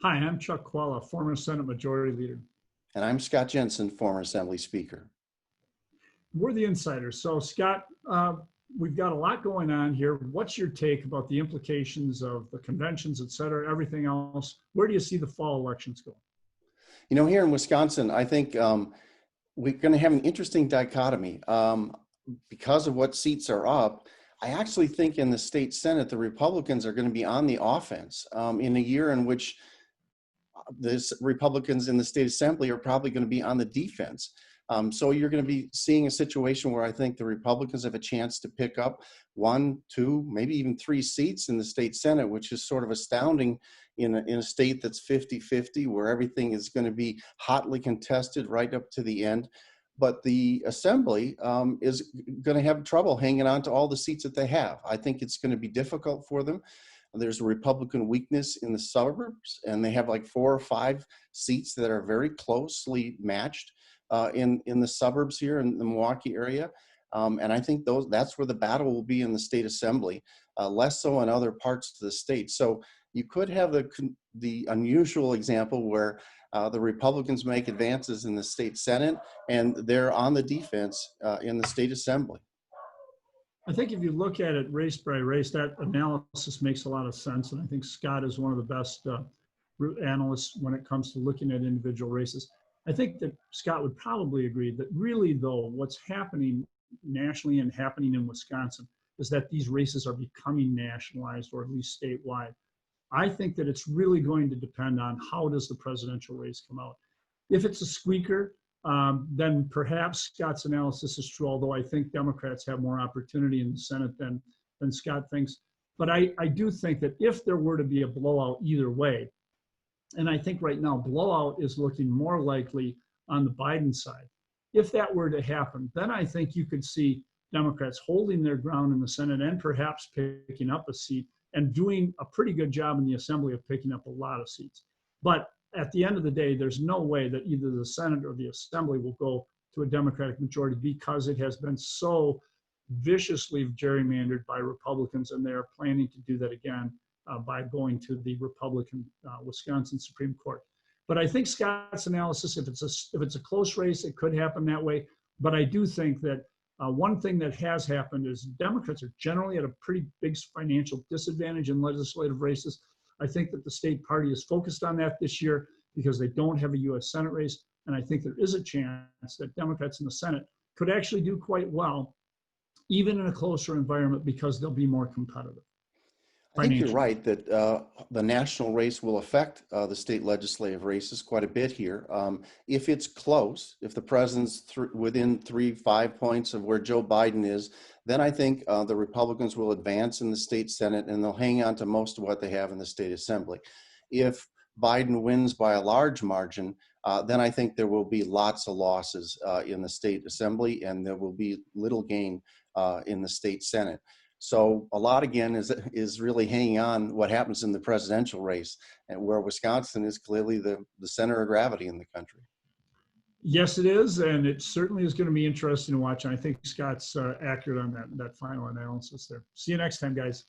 Hi, I'm Chuck Chvala, former Senate Majority Leader. And I'm Scott Jensen, former Assembly Speaker. We're the insiders. So, Scott, we've got a lot going on here. What's your take about the implications of the conventions, et cetera, everything else? Where do you see the fall elections going? You know, here in Wisconsin, I think we're going to have an interesting dichotomy. Because of what seats are up, I actually think in the state Senate, the Republicans are going to be on the offense in a year in which the Republicans in the state assembly are probably going to be on the defense. So you're going to be seeing a situation where I think the Republicans have a chance to pick up 1, 2, maybe even 3 seats in the state Senate, which is sort of astounding in a state that's 50-50, where everything is going to be hotly contested right up to the end. But the assembly is going to have trouble hanging on to all the seats that they have. I think it's going to be difficult for them. There's a Republican weakness in the suburbs, and they have like 4 or 5 seats that are very closely matched in the suburbs here in the Milwaukee area. And I think that's where the battle will be in the state assembly, less so in other parts of the state. So you could have the unusual example where the Republicans make advances in the state Senate, and they're on the defense in the state assembly. I think if you look at it race by race, that analysis makes a lot of sense. And I think Scott is one of the best analysts when it comes to looking at individual races. I think that Scott would probably agree that really, though, what's happening nationally and happening in Wisconsin is that these races are becoming nationalized, or at least statewide. I think that it's really going to depend on how does the presidential race come out. If it's a squeaker, then perhaps Scott's analysis is true, although I think Democrats have more opportunity in the Senate than Scott thinks. But I do think that if there were to be a blowout either way, and I think right now blowout is looking more likely on the Biden side. If that were to happen, then I think you could see Democrats holding their ground in the Senate and perhaps picking up a seat and doing a pretty good job in the Assembly of picking up a lot of seats. But at the end of the day, there's no way that either the Senate or the Assembly will go to a Democratic majority because it has been so viciously gerrymandered by Republicans, and they're planning to do that again by going to the Republican Wisconsin Supreme Court. But I think Scott's analysis, if it's a close race, it could happen that way. But I do think that one thing that has happened is Democrats are generally at a pretty big financial disadvantage in legislative races. I think that the state party is focused on that this year because they don't have a U.S. Senate race. And I think there is a chance that Democrats in the Senate could actually do quite well, even in a closer environment, because they'll be more competitive. I think you're right that the national race will affect the state legislative races quite a bit here. If it's close, if the president's within 3-5 points of where Joe Biden is, then I think the Republicans will advance in the state Senate, and they'll hang on to most of what they have in the state assembly. If Biden wins by a large margin, then I think there will be lots of losses in the state assembly, and there will be little gain in the state Senate. So a lot, again, is really hanging on what happens in the presidential race, and where Wisconsin is clearly the center of gravity in the country. Yes, it is, and it certainly is going to be interesting to watch. And I think Scott's accurate on that final analysis there. See you next time, guys.